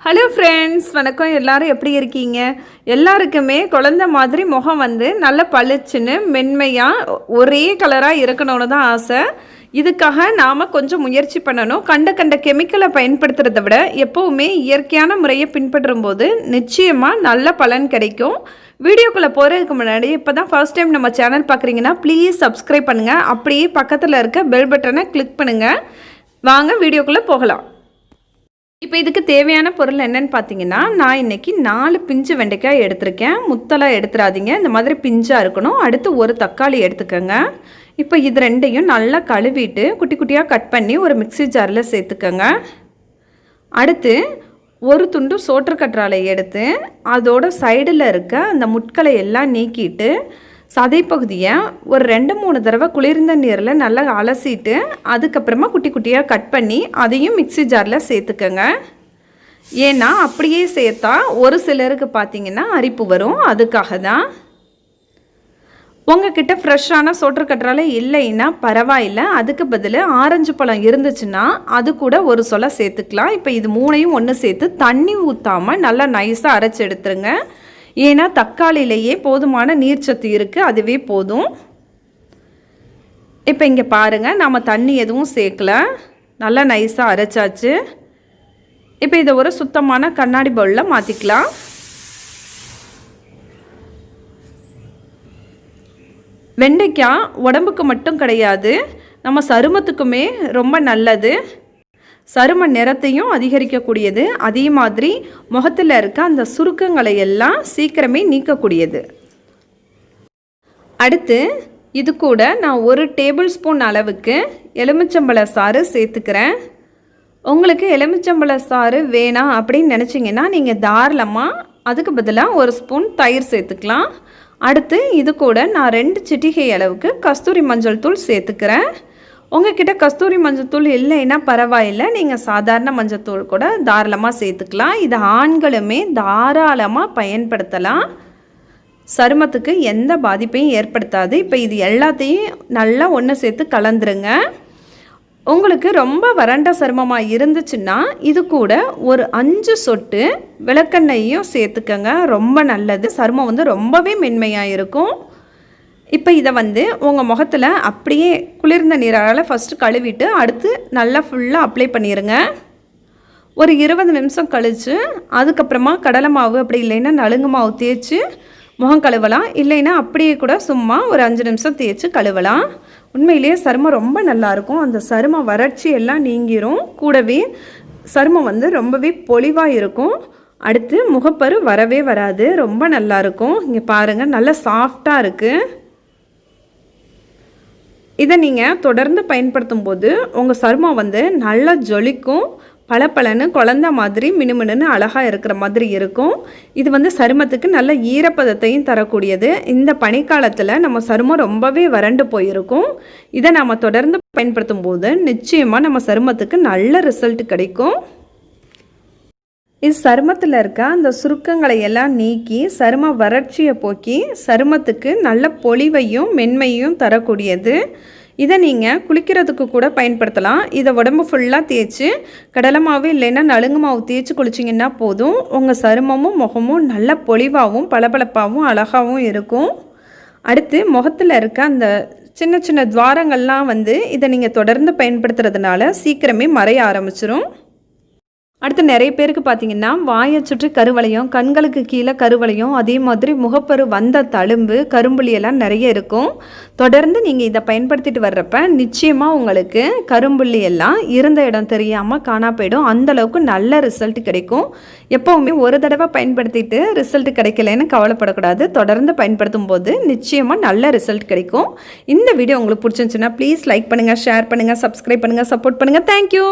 Hello friends, வணக்கம். எல்லோரும் எப்படி இருக்கீங்க? எல்லாருக்குமே குழந்த மாதிரி முகம் நல்ல பளிச்சுன்னு மென்மையாக ஒரே கலராக இருக்கணும்னு தான் ஆசை. இதுக்காக நாம் கொஞ்சம் முயற்சி பண்ணணும். கண்ட கெமிக்கலை பயன்படுத்துகிறத விட எப்போவுமே இயற்கையான முறையை பின்பற்றும் போது நிச்சயமாக நல்ல பலன் கிடைக்கும். வீடியோக்குள்ளே போகிறதுக்கு முன்னாடி இப்போ தான் ஃபர்ஸ்ட் டைம் நம்ம சேனல் பார்க்குறீங்கன்னா ப்ளீஸ் சப்ஸ்கிரைப் பண்ணுங்கள். அப்படியே பக்கத்தில் இருக்க பெல் பட்டனை கிளிக் பண்ணுங்கள். வாங்க வீடியோக்குள்ளே போகலாம். இப்போ இதுக்கு தேவையான பொருள் என்னென்னு பார்த்தீங்கன்னா, நான் இன்றைக்கி 4 பிஞ்சு வெண்டைக்காய் எடுத்திருக்கேன். முத்தலாக எடுத்துடாதீங்க, இந்த மாதிரி பிஞ்சாக இருக்கணும். அடுத்து ஒரு தக்காளி எடுத்துக்கோங்க. இப்போ இது ரெண்டையும் நல்லா கழுவிட்டு குட்டி குட்டியாக கட் பண்ணி ஒரு மிக்ஸி ஜாரில் சேர்த்துக்கோங்க. அடுத்து ஒரு துண்டு சோற்றுக்கற்றாழை எடுத்து அதோட சைடில் இருக்க அந்த முட்களை எல்லாம் நீக்கிட்டு சதைப்பகுதியை ஒரு 2-3 தடவை குளிர்ந்த நீரில் நல்லா அலசிட்டு அதுக்கப்புறமா குட்டி குட்டியாக கட் பண்ணி அதையும் மிக்ஸி ஜாரில் சேர்த்துக்கோங்க. ஏன்னா அப்படியே சேர்த்தா ஒரு சிலருக்கு பார்த்திங்கன்னா அரிப்பு வரும். அதுக்காக தான். உங்ககிட்ட ஃப்ரெஷ்ஷான சோற்றுக்கற்றாழை இல்லைன்னா பரவாயில்லை, அதுக்கு பதில் ஆரஞ்சு பழம் இருந்துச்சுன்னா அது கூட ஒரு சொலை சேர்த்துக்கலாம். இப்போ இது 3ஐயும் ஒன்று சேர்த்து தண்ணி ஊற்றாமல் நல்லா நைஸாக அரைச்சி எடுத்துருங்க. ஏன்னா தக்காளியிலேயே போதுமான நீர்ச்சத்து இருக்குது, அதுவே போதும். இப்போ இங்கே பாருங்கள், நம்ம தண்ணி எதுவும் சேர்க்கல, நல்லா நைஸாக அரைச்சாச்சு. இப்போ இதை ஒரு சுத்தமான கண்ணாடி பவுலில் மாற்றிக்கலாம். வெண்டைக்காய் உடம்புக்கு மட்டும் கிடையாது, நம்ம சருமத்துக்குமே ரொம்ப நல்லது. சரும நிறத்தையும் அதிகரிக்கக்கூடியது. அதே மாதிரி முகத்தில் இருக்க அந்த சுருக்கங்களை எல்லாம் சீக்கிரமே நீக்கக்கூடியது. அடுத்து இது கூட நான் 1 டேபிள் ஸ்பூன் அளவுக்கு எலுமிச்சம்பழ சாறு சேர்த்துக்கிறேன். உங்களுக்கு எலுமிச்சம்பழ சாறு வேணாம் அப்படின்னு நினச்சிங்கன்னா நீங்கள் தாராளமாக அதுக்கு பதிலாக 1 ஸ்பூன் தயிர் சேர்த்துக்கலாம். அடுத்து இது கூட நான் 2 சிட்டிகை அளவுக்கு கஸ்தூரி மஞ்சள் தூள் சேர்த்துக்கிறேன். உங்கள்கிட்ட கஸ்தூரி மஞ்சத்தூள் இல்லைன்னா பரவாயில்லை, நீங்கள் சாதாரண மஞ்சத்தூள் கூட தாராளமாக சேர்த்துக்கலாம். இது ஆண்களுமே தாராளமாக பயன்படுத்தலாம். சருமத்துக்கு எந்த பாதிப்பையும் ஏற்படுத்தாது. இப்போ இது எல்லாத்தையும் நல்லா ஒன்று சேர்த்து கலந்துருங்க. உங்களுக்கு ரொம்ப வறண்ட சருமமாக இருந்துச்சுன்னா இது கூட ஒரு 5 சொட்டு விளக்கெண்ணெயையும் சேர்த்துக்கங்க. ரொம்ப நல்லது. சருமம் ரொம்பவே மென்மையாக இருக்கும். இப்போ இதை உங்கள் முகத்தில் அப்படியே குளிர்ந்த நீரால் ஃபஸ்ட்டு கழுவிட்டு அடுத்து நல்லா ஃபுல்லாக அப்ளை பண்ணிடுங்க. ஒரு 20 நிமிஷம் கழித்து அதுக்கப்புறமா கடலை மாவு அப்படி இல்லைன்னா நலுங்கு மாவு தேய்ச்சி முகம் கழுவலாம். இல்லைன்னா அப்படியே கூட சும்மா ஒரு 5 நிமிஷம் தேய்ச்சி கழுவலாம். உண்மையிலேயே சருமம் ரொம்ப நல்லாயிருக்கும். அந்த சரும வறட்சி எல்லாம் நீங்கிரும். கூடவே சருமம் ரொம்பவே பொலிவாக இருக்கும். அடுத்து முகப்பரு வரவே வராது. ரொம்ப நல்லாயிருக்கும். இங்கே பாருங்கள், நல்லா சாஃப்டாக இருக்குது. இதை நீங்கள் தொடர்ந்து பயன்படுத்தும் போது உங்கள் சருமம் நல்லா ஜொலிக்கும். பளபளன்னு குழந்த மாதிரி மினுமினுன்னு அழகாக இருக்கிற மாதிரி இருக்கும். இது சருமத்துக்கு நல்ல ஈரப்பதத்தையும் தரக்கூடியது. இந்த பனிக்காலத்தில் நம்ம சருமம் ரொம்பவே வறண்டு போயிருக்கும். இதை நம்ம தொடர்ந்து பயன்படுத்தும் போது நிச்சயமாக நம்ம சருமத்துக்கு நல்ல ரிசல்ட் கிடைக்கும். இது சருமத்தில் இருக்க அந்த சுருக்கங்களை எல்லாம் நீக்கி சரும வறட்சியை போக்கி சருமத்துக்கு நல்ல பொலிவையும் மென்மையும் தரக்கூடியது. இதை நீங்கள் குளிக்கிறதுக்கு கூட பயன்படுத்தலாம். இதை உடம்பு ஃபுல்லாக தேய்ச்சி கடலை மாவு இல்லைன்னா நலுங்கு மாவு தேய்ச்சி குளிச்சிங்கன்னா போதும். உங்கள் சருமமும் முகமும் நல்ல பொலிவாகவும் பளபளப்பாகவும் அழகாகவும் இருக்கும். அடுத்து முகத்தில் இருக்க அந்த சின்ன சின்ன துவாரங்கள்லாம் இதை நீங்கள் தொடர்ந்து பயன்படுத்துறதுனால சீக்கிரமே மறைய ஆரம்பிச்சிடும். அடுத்து நிறைய பேருக்கு பார்த்திங்கன்னா வாயை சுற்றி கருவளையம், கண்களுக்கு கீழே கருவளையம், அதே மாதிரி முகப்பரு வந்த தழும்பு, கரும்புள்ளியெல்லாம் நிறைய இருக்கும். தொடர்ந்து நீங்கள் இதை பயன்படுத்திட்டு வர்றப்ப நிச்சயமாக உங்களுக்கு கரும்புள்ளி எல்லாம் இருந்த இடம் தெரியாமல் காணா போயிடும். அந்தளவுக்கு நல்ல ரிசல்ட் கிடைக்கும். எப்போவுமே ஒரு தடவை பயன்படுத்திட்டு ரிசல்ட் கிடைக்கலன்னு கவலைப்படக்கூடாது. தொடர்ந்து பயன்படுத்தும் போது நிச்சயமாக நல்ல ரிசல்ட் கிடைக்கும். இந்த வீடியோ உங்களுக்கு பிடிச்சிருந்துச்சுன்னா ப்ளீஸ் லைக் பண்ணுங்கள், ஷேர் பண்ணுங்கள், சப்ஸ்கிரைப் பண்ணுங்கள், சப்போர்ட் பண்ணுங்கள். தேங்க்யூ.